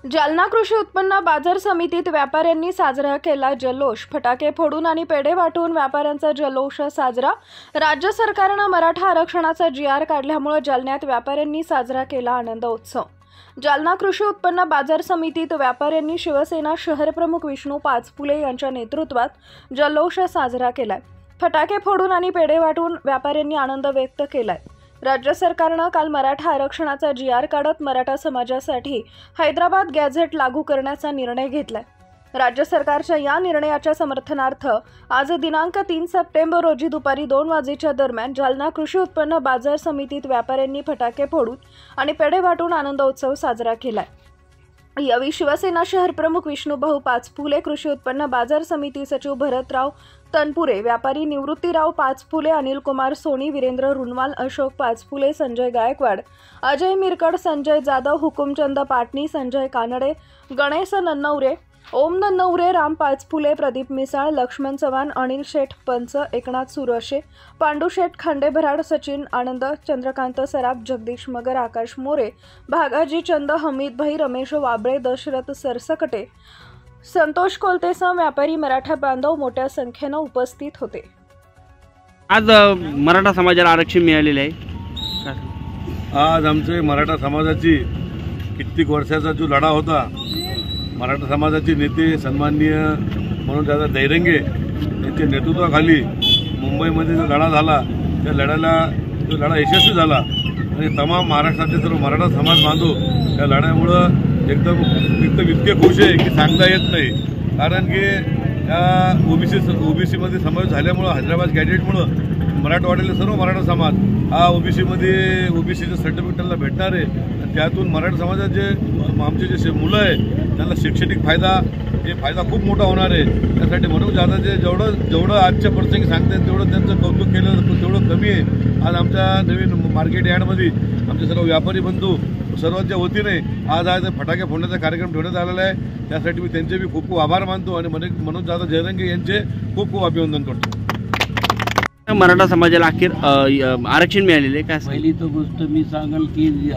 जालना कृषी उत्पन्न बाजार समितीत व्यापाऱ्यांनी साजरा केला जल्लोष। फटाके फोडून आणि पेढे वाटून व्यापाऱ्यांचा जल्लोष साजरा। राज्य सरकारने मराठा आरक्षणाचा जी.आर. काढल्यामुळे जालन्यात व्यापाऱ्यांनी साजरा केला आनंद उत्सव। जालना कृषी उत्पन्न बाजार समितीत व्यापाऱ्यांनी शिवसेना शहरप्रमुख विष्णू पाचपुले यांच्या नेतृत्वात जल्लोष साजरा केलाय। फटाके फोडून आणि पेढे वाटून व्यापाऱ्यांनी आनंद व्यक्त केलाय। राज्य सरकारने काल मराठा आरक्षणाचा जी.आर. काढत मराठा समाजासाठी हैदराबाद गॅझेट लागू करण्याचा निर्णय घेतलाय। राज्य सरकारच्या या निर्णयाच्या समर्थनार्थ आज दिनांक 3 सप्टेंबर रोजी दुपारी 2 वाजेच्या दरम्यान जालना कृषी उत्पन्न बाजार समितीत व्यापाऱ्यांनी फटाके फोडून आणि पेढे वाटून आनंद उत्सव साजरा केलाय। यावेळी शिवसेना शहरप्रमुख विष्णूभाऊ पाचपुले, कृषी उत्पन्न बाजार समिती सचिव भरतराव तनपुरे, व्यापारी निवृत्तीराव पाचपुले, अनिल कुमार सोनी, वीरेंद्र रुनवाल, अशोक पाचपुले, संजय गायकवाड, अजय मिरकड, संजय जाधव, हुकुमचंद पाटणी, संजय कानडे, गणेश नन्नवरे, ओम नन्नवरे, राम पाचपुले, प्रदीप मिसाळ, लक्ष्मण चव्हाण, अनिल शेठ पंच, एकनाथ सुरशे, पांडुशेठ खांडेभराड, सचिन आनंद, चंद्रकांत सराफ, जगदीश मगर, आकाश मोरे, भागाजी चंद, हमीद भाई, रमेश वाबळे, दशरथ सरसकटे, संतोष कोलतेसह व्यापारी मराठा बांधव मोठ्या संख्येने उपस्थित होते। आज मराठा समाजाला आरक्षण मिळालेले आहे। आज आमचे मराठा समाजाची कित्येक वर्षाचा जो लढा होता, मराठा समाजाचे नेते सन्माननीय मनोजदादा जयरंगे यांच्या नेतृत्वाखाली मुंबईमध्ये जो लढा झाला, त्या लढा यशस्वी झाला आणि तमाम महाराष्ट्रातले सर्व मराठा समाज बांधव या लढ्यामुळं एकदम इतके खुश आहे की सांगता येत नाही। कारण की या ओबीसीमध्ये समावेश झाल्यामुळं हैदराबाद गॅजेटमुळं मराठवाड्यातले सर्व मराठा समाज हा ओबीसीचं सर्टिफिकेट त्यांना भेटणार आहे आणि त्यातून मराठा समाजाचे आमचे जे मुलं आहे त्यांना शैक्षणिक फायदा खूप मोठा होणार आहे। त्यासाठी म्हणून दादाचे जेवढं आजच्या प्रसंगी सांगतात तेवढं त्यांचं कौतुक केलं तेवढं कमी आहे। आज आमच्या नवीन मार्केट यार्डमध्ये आमचे सर्व व्यापारी बंधू सर्वांच्या वतीने आज फटाके फोडण्याचा कार्यक्रम ठेवण्यात आलेला आहे। त्यासाठी मी त्यांचे बी खूप खूप आभार मानतो आणि मनोज दादा जयरंगे यांचे खूप खूप अभिनंदन करतो। मराठा समाजाला अखेर आरक्षण मिळालेले काय? पहिली तर गोष्ट मी सांगेल की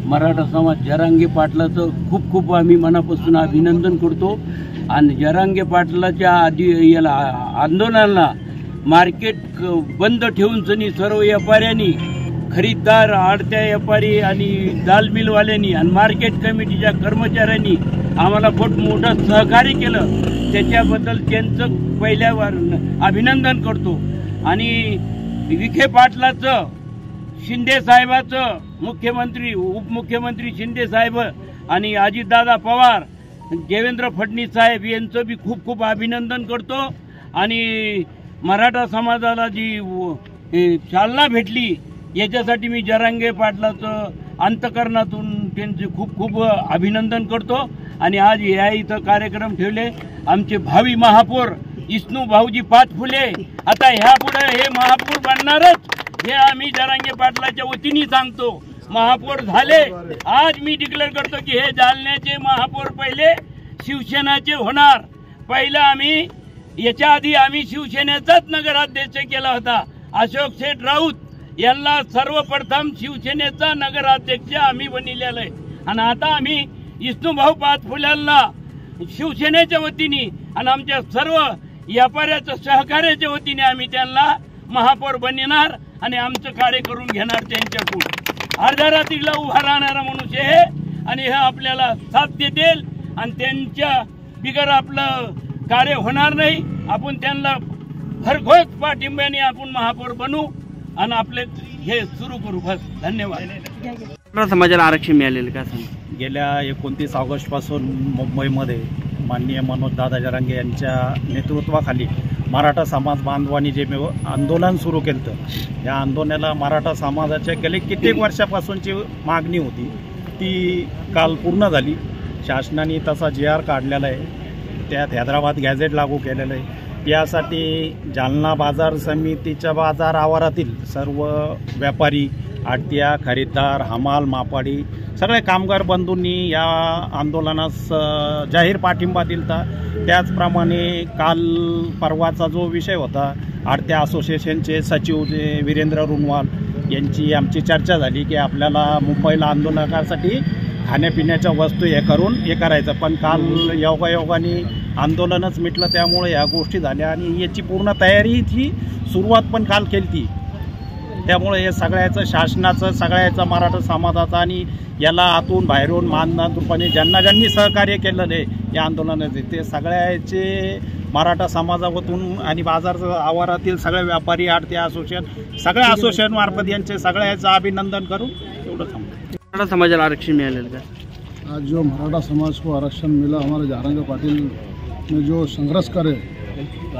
मराठा समाज जरांगे पाटलाचं खूप खूप आम्ही मनापासून अभिनंदन करतो आणि जरांगे पाटलाच्या आधी याला आंदोलनाला मार्केट बंद ठेवून सर्व व्यापाऱ्यांनी, खरीददार, आडत्या व्यापारी आणि दाल मिलवाल्यांनी आणि मार्केट कमिटीच्या कर्मचाऱ्यांनी आम्हाला खूप मोठं सहकार्य केलं। त्याच्याबद्दल त्यांचं पहिल्यावर अभिनंदन करतो आणि विखे पाटलाचं, शिंदे साहेबाचं, मुख्यमंत्री उपमुख्यमंत्री शिंदे साहेब आणि अजितदादा पवार, देवेंद्र फडणवीस साहेब यांचं बी खूप खूप अभिनंदन करतो आणि मराठा समाजाला जी चालना भेटली याच्यासाठी मी जरांगे पाटलाचं अंतकरणातून त्यांचे खूप खूप अभिनंदन करतो आणि आज या इथं कार्यक्रम ठेवले आमचे भावी महापौर विष्णू भाऊजी पाचपुले आता ह्या पुढे हे महापौर बनणारच हे आम्ही जरांगे पाटलाच्या वतीने सांगतो। महापौर झाले, आज मी डिक्लेअर करतो की हे जालन्याचे महापौर पहिले शिवसेनाचे होणार। पहिलं आम्ही याच्या आधी आम्ही शिवसेनेचाच नगराध्यक्ष केला होता। अशोक शेठ राऊत यांना सर्वप्रथम शिवसेनेचा नगराध्यक्ष आम्ही बनलेला आहे आणि आता आम्ही विष्णूभाऊ पाचपुल्यांना शिवसेनेच्या वतीने आणि आमच्या सर्व व्यापाऱ्याच्या सहकार्याच्या वतीने आम्ही त्यांना महापौर बनणार आणि आमचं कार्य करून घेणार। त्यांच्याकडून अर्ध्या रात्रीला उभा राहणारा मनुष्य आहे आणि हे आपल्याला साथ देतील आणि त्यांच्या बिगर आपलं कार्य होणार नाही। आपण त्यांना भरघोस पाठिंब्याने आपण महापौर बनू आणि आपले हे सुरू करू। बस, धन्यवाद। समाजाला आरक्षण मिळालेलं का सांग? गेल्या 29 ऑगस्टपासून मुंबईमध्ये माननीय मनोज दादा जरांगे यांच्या नेतृत्वाखाली मराठा समाज बांधवांनी जे आंदोलन सुरू केलं, या आंदोलनाला मराठा समाजाच्या गेले कित्येक वर्षापासूनची मागणी होती ती काल पूर्ण झाली। शासनाने तसा जी.आर. काढलेला आहे, त्यात हैदराबाद गॅझेट लागू केलेलं आहे। यासाठी जालना बाजार समितीच्या बाजार आवारातील सर्व व्यापारी, आडत्या, खरीददार, हमाल, मापाडी सगळे कामगार बंधूंनी या आंदोलनास जाहीर पाठिंबा दिला। त्याचप्रमाणे काल परवाचा जो विषय होता, आडत्या असोसिएशनचे सचिव जे वीरेंद्र रुनवाल यांची आमची चर्चा झाली की आपल्याला मुंबईला आंदोलनासाठी खाण्यापिण्याच्या वस्तू हे करून हे करायचं. पण काल योगायोगाने आंदोलनच मिटलं, त्यामुळे ह्या गोष्टी झाल्या आणि याची पूर्ण तयारीची सुरुवात पण काल केली ती. त्यामुळे हे सगळ्याचं शासनाचं, सगळ्याचं मराठा समाजाचं आणि याला आतून बाहेरून मानधन रूपाने ज्यांनी सहकार्य केलेलं आहे या आंदोलनाचे, ते सगळ्याचे मराठा समाजातून आणि बाजार आवारातील सगळे व्यापारी, आडते असोसिएशन, सगळ्या असोसिएशन मार्फत यांचे सगळ्याचं अभिनंदन करून एवढं थांबतो. मराठा समाजाला आरक्षण मिळालेलं का? आज जो मराठा समाज को आरक्षण मिला, हमारे जयरंगे पाटिल ने जो संघर्ष करे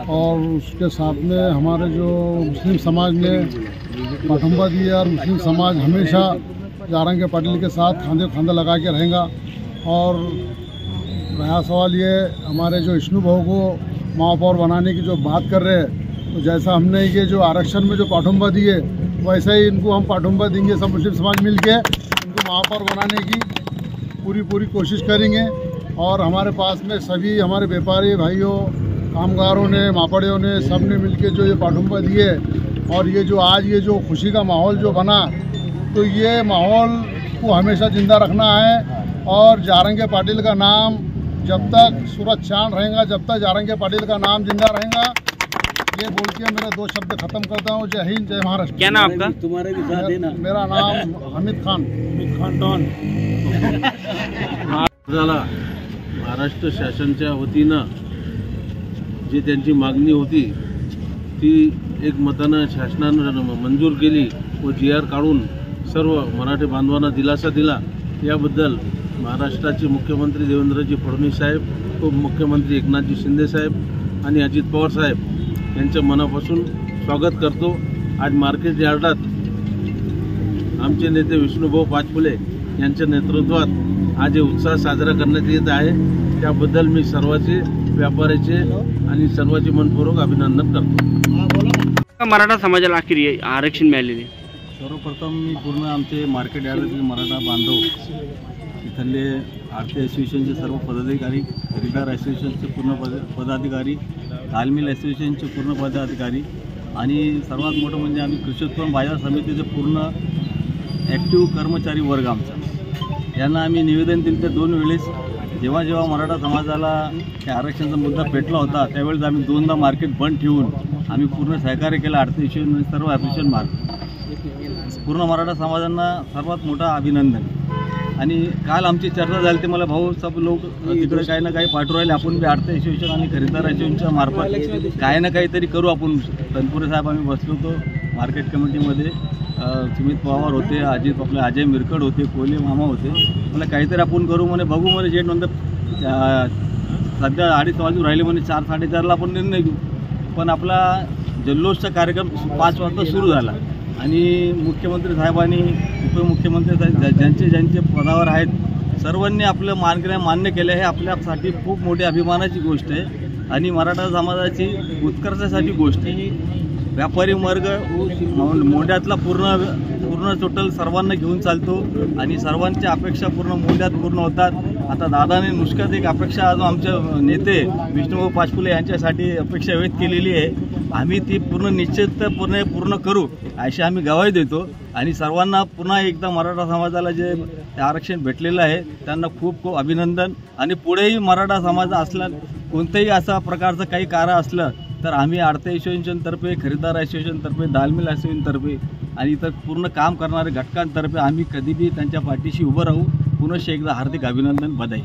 और उसके साथ में हमारे जो मुस्लिम समाज ने पाठुंबा दिया और मुस्लिम समाज हमेशा जयरंगे पाटिल के साथ खांदे खांदा लगा के रहेगा। और रहा सवाल ये हमारे जो विष्णु भाऊ को महापौर बनाने की जो बात कर रहे हैं, तो जैसा हमने ये जो आरक्षण में जो पाठुंबा दिए वैसे ही इनको हम पाठुंबा देंगे। सब मुस्लिम समाज मिल के इनको महापौर बनाने की पूरी कोशिश करेंगे। और हमारे पास में सभी हमारे व्यापारी भाइयों, कामगारों ने, मापड़ियों ने, सब ने मिल के जो ये पाठुंबा दिए और ये जो आज ये जो खुशी का माहौल जो बना, तो ये माहौल को हमेशा जिंदा रखना है। और जयरंगे पाटिल का नाम जब तक सूरज चांद रहेगा, जब तक जयरंगे पाटिल का नाम जिंदा रहेगा, ये बोल के मेरे 2 शब्द खत्म करता हूँ। जय हिंद, जय महाराष्ट्र। क्या नाम आपका? तुम्हारे भी साथ देना। मेरा नाम हमीद खान डॉन। झाला महाराष्ट्र शासनाच्या वतीनं जी त्यांची मागणी होती ती एक मतानं शासनानं मंजूर केली व GR काढून सर्व मराठी बांधवांना दिलासा दिला। याबद्दल महाराष्ट्राचे मुख्यमंत्री देवेंद्रजी फडणवीस साहेब, उपमुख्यमंत्री एकनाथजी शिंदे साहेब आणि अजित पवार साहेब यांचं मनापासून स्वागत करतो। आज मार्केट यार्डात आमचे नेते विष्णुभाऊ पाचपुले यांच्या नेतृत्वात आज हे उत्साह साजरा करण्यात येत आहे। त्याबद्दल मी सर्वांचे, व्यापाऱ्याचे आणि सर्वांचे मनपूर्वक अभिनंदन करतो। मराठा समाजाला अखेर आरक्षण मिळालेले? सर्वप्रथम मी पूर्ण आमचे मार्केट यार्डातील मराठा बांधव, इथले आरती असोसिएशनचे सर्व पदाधिकारी, खरेदीदार असोसिएशनचे पूर्ण पदाधिकारी, तालमील असोसिएशनचे पूर्ण पदाधिकारी आणि सर्वात मोठं म्हणजे आम्ही कृषी उत्पन्न बाजार समितीचे पूर्ण ॲक्टिव्ह कर्मचारी वर्ग आमचा, यांना आम्ही निवेदन दिलं. 2 वेळेस जेव्हा मराठा समाजाला त्या आरक्षणाचा मुद्दा पेटला होता त्यावेळेस आम्ही 2दा मार्केट बंद ठेवून आम्ही पूर्ण सहकार्य केलं आरती असोसिएशन, सर्व असोसिएशन मार्फत पूर्ण मराठा समाजांना सर्वात मोठा अभिनंदन. आणि काल आमची चर्चा झाली, ते मला भाऊ सब लोक तिकडे काही ना काही पाठवू राहिले, आपण बी आरती असोसिएशन आणि खरेदीदार असोसिएशनच्या मार्फत काही ना काहीतरी करू. आपण तनपुरे साहेब आम्ही बसलो होतो मार्केट कमिटीमध्ये, सुमित पवार होते, आपले अजय मिरकड होते, कोले मामा होते. मला काहीतरी आपण करू म्हणे, बघू म्हणे जेट नंतर सध्या 2:30 वाजून राहिले म्हणे, 4-4:30ला आपण निर्णय घेऊ. पण आपला जल्लोषचा कार्यक्रम 5 वाजता सुरू झाला आणि मुख्यमंत्री साहेबांनी, उपमुख्यमंत्री साहेब ज्यांचे पदावर आहेत सर्वांनी आपलं मान्य केलं. हे आपल्यासाठी खूप मोठी अभिमानाची गोष्ट आहे आणि मराठा समाजाची उत्कर्षासाठी गोष्ट आहे. व्यापारी वर्ग मोंढ्यातला पूर्ण टोटल सर्वांना घेऊन चालतो आणि सर्वांच्या अपेक्षा पूर्ण मोंढ्यात पूर्ण होतात. आता दादाने नुसकाच एक अपेक्षा जो आमचे नेते विष्णुभाऊ पाचपुले यांच्यासाठी अपेक्षा व्यक्त केलेली आहे, आम्ही ती पूर्ण करू अशी आम्ही गवाही देतो. आणि सर्वांना पुन्हा एकदा मराठा समाजाला जे आरक्षण भेटलेलं आहे त्यांना खूप खूप अभिनंदन. आणि पुढेही मराठा समाज असला कोणत्याही असा प्रकारचं काही कार्य असलं तर आम्ही आरती असोसिएशनतर्फे, खरेदीदार असोसिएशनतर्फे, दालमिल असोसिएशनतर्फे आणि इतर पूर्ण काम करणाऱ्या घटकांतर्फे आम्ही कधीही त्यांच्या पाठीशी उभं राहू. पुनश्च एकदा हार्दिक अभिनंदन, बधाई.